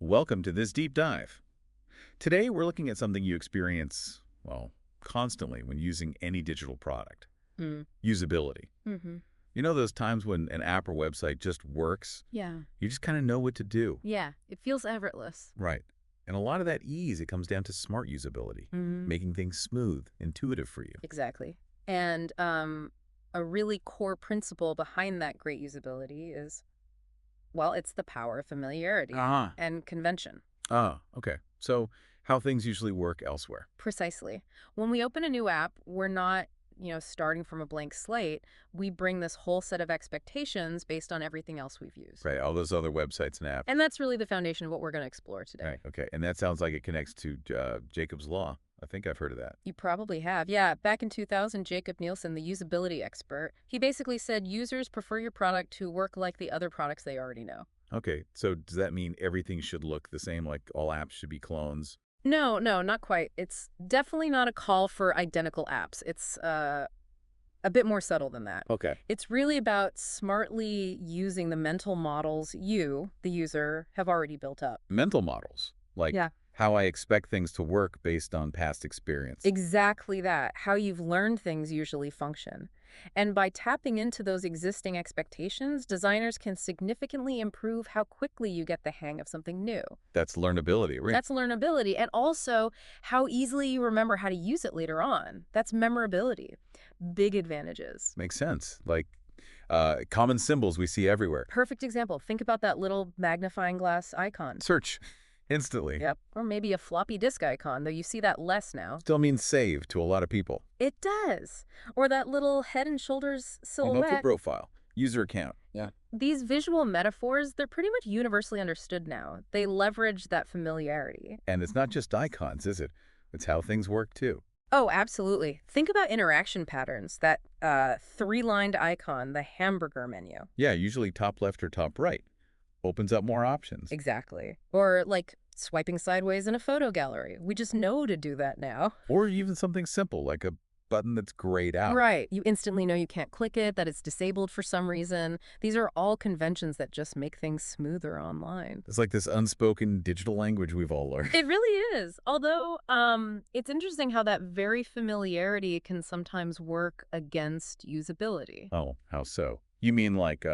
Welcome to this deep dive. Today, we're looking at something you experience, well, constantly when using any digital product. Mm. Usability. Mm-hmm. You know those times when an app or website just works? Yeah. You just kind of know what to do. Yeah. It feels effortless. Right. And a lot of that ease, it comes down to smart usability, Mm-hmm. making things smooth, intuitive for you. Exactly. And a really core principle behind that great usability is, well, it's the power of familiarity Ah. and convention. Ah, okay. So how things usually work elsewhere. Precisely. When we open a new app, we're not, starting from a blank slate. We bring this whole set of expectations based on everything else we've used. Right, all those other websites and apps. And that's really the foundation of what we're going to explore today. Right, okay. And that sounds like it connects to Jacob's Law. I think I've heard of that. You probably have. Yeah, back in 2000, Jakob Nielsen, the usability expert, he basically said users prefer your product to work like the other products they already know. Okay, so does that mean everything should look the same, like all apps should be clones? No, not quite. It's definitely not a call for identical apps. It's a bit more subtle than that. Okay. It's really about smartly using the mental models you, the user, have already built up. Mental models, like Yeah. how I expect things to work based on past experience. Exactly that. How you've learned things usually function. And by tapping into those existing expectations, designers can significantly improve how quickly you get the hang of something new. That's learnability, right? That's learnability. And also how easily you remember how to use it later on. That's memorability. Big advantages. Makes sense. Like common symbols we see everywhere. Perfect example. Think about that little magnifying glass icon. Search instantly. Yep. Or maybe a floppy disk icon, though you see that less now. Still means save to a lot of people. It does. Or that little head and shoulders silhouette. Profile, user account. Yeah. These visual metaphors, they're pretty much universally understood now. They leverage that familiarity. And it's not just icons, is it? It's how things work too. Oh, absolutely. Think about interaction patterns, that three-lined icon, the hamburger menu. Yeah, usually top left or top right. Opens up more options. Exactly. Or like swiping sideways in a photo gallery. We just know to do that now. Or even something simple like a button that's grayed out. Right. You instantly know you can't click it, that it's disabled for some reason. These are all conventions that just make things smoother online. It's like this unspoken digital language we've all learned. It really is. Although, it's interesting how that very familiarity can sometimes work against usability. Oh, how so? You mean like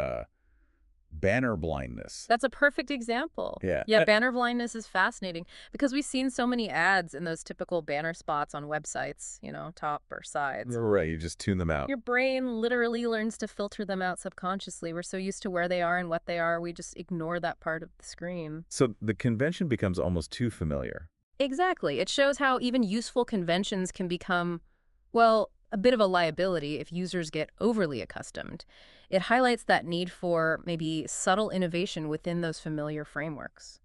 banner blindness? That's a perfect example. Yeah. Yeah, banner blindness is fascinating because we've seen so many ads in those typical banner spots on websites, top or sides. Right, you just tune them out. Your brain literally learns to filter them out subconsciously. We're so used to where they are and what they are, we just ignore that part of the screen. So the convention becomes almost too familiar. Exactly. It shows how even useful conventions can become, well, a bit of a liability if users get overly accustomed. It highlights that need for maybe subtle innovation within those familiar frameworks.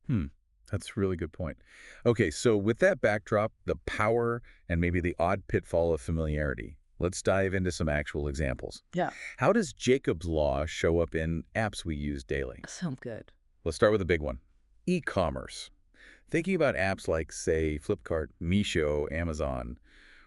That's a really good point. Okay, so with that backdrop, the power and maybe the odd pitfall of familiarity, let's dive into some actual examples. Yeah. How does Jacob's Law show up in apps we use daily? Sounds good. Let's start with a big one. E-commerce. Thinking about apps like, say, Flipkart, Meesho, Amazon,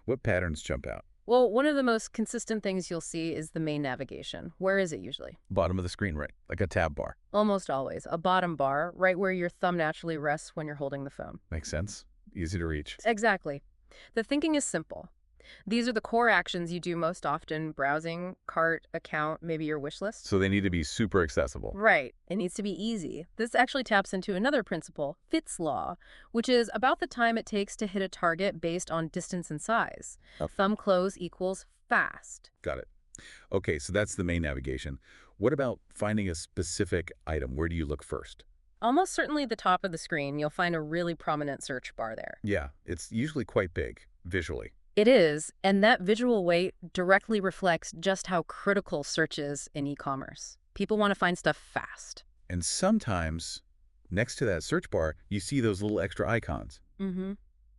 what patterns jump out? Well, one of the most consistent things you'll see is the main navigation. Where is it usually? Bottom of the screen, right? Like a tab bar. Almost always. A bottom bar, right where your thumb naturally rests when you're holding the phone. Makes sense. Easy to reach. Exactly. The thinking is simple. These are the core actions you do most often: browsing, cart, account, maybe your wish list. So they need to be super accessible. Right. It needs to be easy. This actually taps into another principle, Fitts law, which is about the time it takes to hit a target based on distance and size. Thumb close equals fast. Got it. Okay, so that's the main navigation. What about finding a specific item? Where do you look first? Almost certainly the top of the screen, you'll find a really prominent search bar there. Yeah, it's usually quite big, visually. It is, and that visual weight directly reflects just how critical search is in e-commerce. People want to find stuff fast. And sometimes, next to that search bar, you see those little extra icons. Mm-hmm.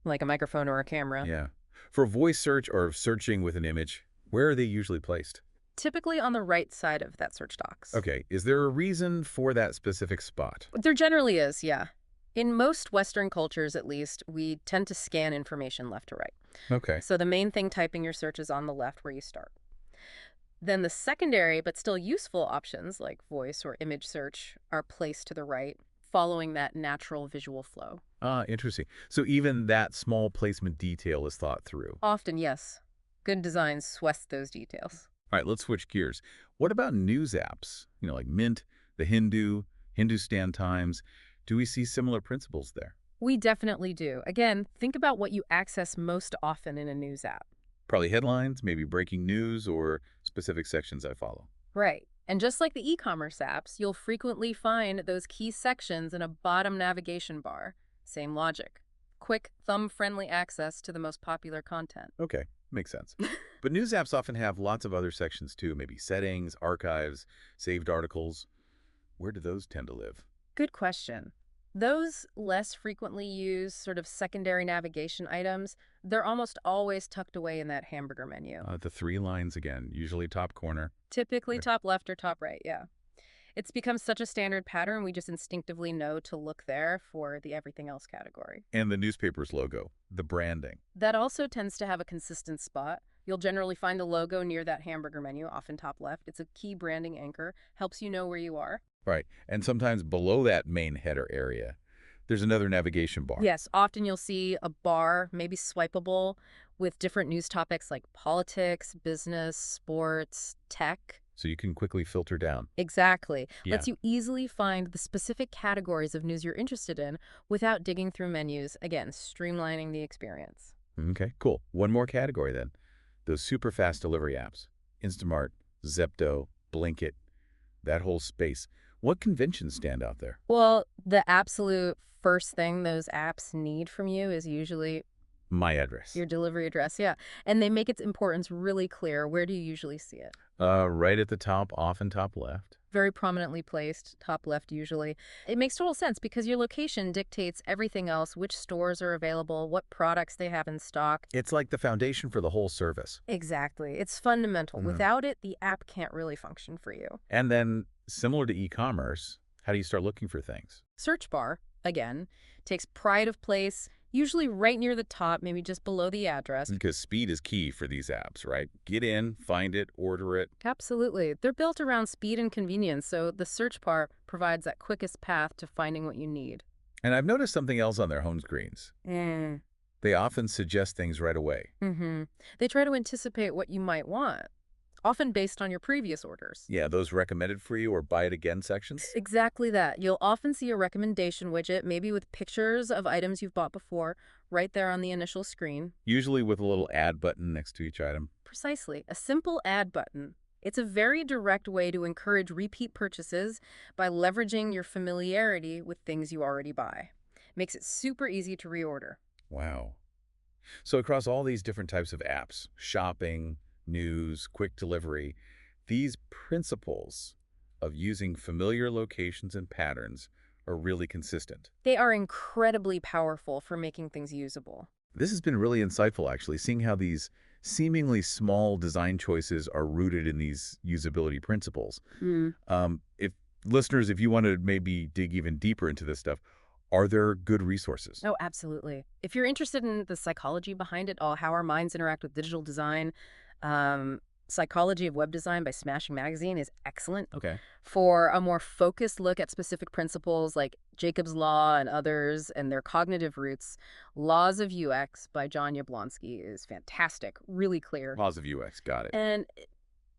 Like a microphone or a camera. Yeah. For voice search or searching with an image, where are they usually placed? Typically on the right side of that search box. Okay, is there a reason for that specific spot? There generally is, yeah. In most Western cultures, at least, we tend to scan information left to right. Okay. So the main thing typing your search is on the left where you start. Then the secondary but still useful options like voice or image search are placed to the right. following that natural visual flow. Ah, interesting. So even that small placement detail is thought through. Often, yes. Good design sweats those details. All right, let's switch gears. What about news apps? Like Mint, The Hindu, Hindustan Times. Do we see similar principles there? We definitely do. Again, think about what you access most often in a news app. Probably headlines, maybe breaking news, or specific sections I follow. Right. And just like the e-commerce apps, you'll frequently find those key sections in a bottom navigation bar. Same logic. Quick, thumb-friendly access to the most popular content. Okay, makes sense. But news apps often have lots of other sections too, maybe settings, archives, saved articles. Where do those tend to live? Good question. Those less frequently used sort of secondary navigation items, they're almost always tucked away in that hamburger menu. The three lines again, usually top corner. Typically Okay. top left or top right, yeah. It's become such a standard pattern, we just instinctively know to look there for the everything else category. And the newspaper's logo, the branding. That also tends to have a consistent spot. You'll generally find the logo near that hamburger menu, often top left. It's a key branding anchor, helps you know where you are. Right, and sometimes below that main header area, there's another navigation bar. Yes, often you'll see a bar, maybe swipeable, with different news topics like politics, business, sports, tech. So you can quickly filter down. Exactly. Yeah. Lets you easily find the specific categories of news you're interested in without digging through menus, again, streamlining the experience. Okay, cool. One more category then. Those super fast delivery apps. Instamart, Zepto, Blinkit, that whole space. What conventions stand out there? Well, the absolute first thing those apps need from you is usually My address. your delivery address, yeah. And they make its importance really clear. Where do you usually see it? Right at the top, often top left. Very prominently placed, top left usually. It makes total sense because your location dictates everything else, which stores are available, what products they have in stock. It's like the foundation for the whole service. Exactly. It's fundamental. Mhm. Without it, the app can't really function for you. And then, similar to e-commerce, how do you start looking for things? Search bar, again, takes pride of place, usually right near the top, maybe just below the address. Because speed is key for these apps, right? Get in, find it, order it. Absolutely. They're built around speed and convenience, so the search bar provides that quickest path to finding what you need. And I've noticed something else on their home screens. They often suggest things right away. They try to anticipate what you might want, often based on your previous orders. Yeah, those recommended for you or buy it again sections. Exactly that. You'll often see a recommendation widget, maybe with pictures of items you've bought before, right there on the initial screen. Usually with a little add button next to each item. Precisely. A simple add button. It's a very direct way to encourage repeat purchases by leveraging your familiarity with things you already buy. Makes it super easy to reorder. Wow. So across all these different types of apps, shopping, news, quick delivery, these principles of using familiar locations and patterns are really consistent. They are incredibly powerful for making things usable. This has been really insightful, actually, seeing how these seemingly small design choices are rooted in these usability principles. If listeners, if you want to maybe dig even deeper into this stuff, are there good resources? Oh, absolutely. If you're interested in the psychology behind it all, how our minds interact with digital design, Psychology of Web Design by Smashing Magazine is excellent. Okay. For a more focused look at specific principles like Jacob's Law and others and their cognitive roots, Laws of UX by John Jablonski is fantastic, really clear. Positive UX, got it. And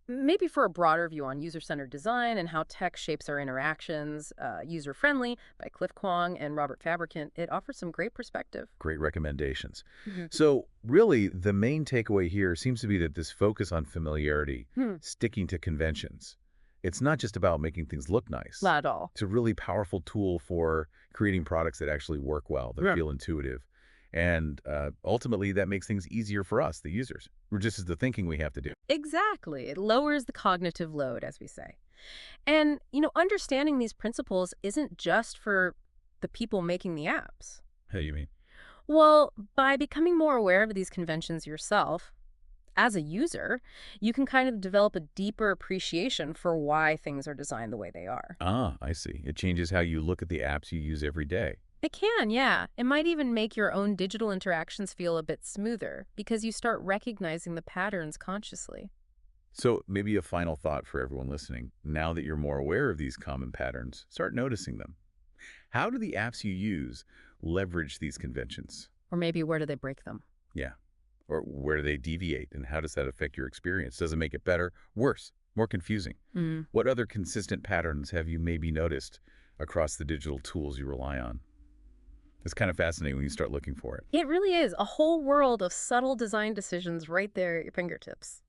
maybe for a broader view on user-centered design and how tech shapes our interactions, User-Friendly by Cliff Kwong and Robert Fabricant, it offers some great perspective. Great recommendations. So really, the main takeaway here seems to be that this focus on familiarity, sticking to conventions, it's not just about making things look nice. Not at all. It's a really powerful tool for creating products that actually work well, that feel intuitive. And ultimately, that makes things easier for us, the users. We're just as the thinking we have to do. Exactly. It lowers the cognitive load, as we say. And, understanding these principles isn't just for the people making the apps. How do you mean? Well, by becoming more aware of these conventions yourself, as a user, you can kind of develop a deeper appreciation for why things are designed the way they are. Ah, I see. It changes how you look at the apps you use every day. It can, yeah. It might even make your own digital interactions feel a bit smoother because you start recognizing the patterns consciously. So maybe a final thought for everyone listening. Now that you're more aware of these common patterns, start noticing them. How do the apps you use leverage these conventions? Or maybe where do they break them? Yeah. Or where do they deviate, and how does that affect your experience? Does it make it better, worse, more confusing? Mm. What other consistent patterns have you maybe noticed across the digital tools you rely on? It's kind of fascinating when you start looking for it. It really is a whole world of subtle design decisions right there at your fingertips.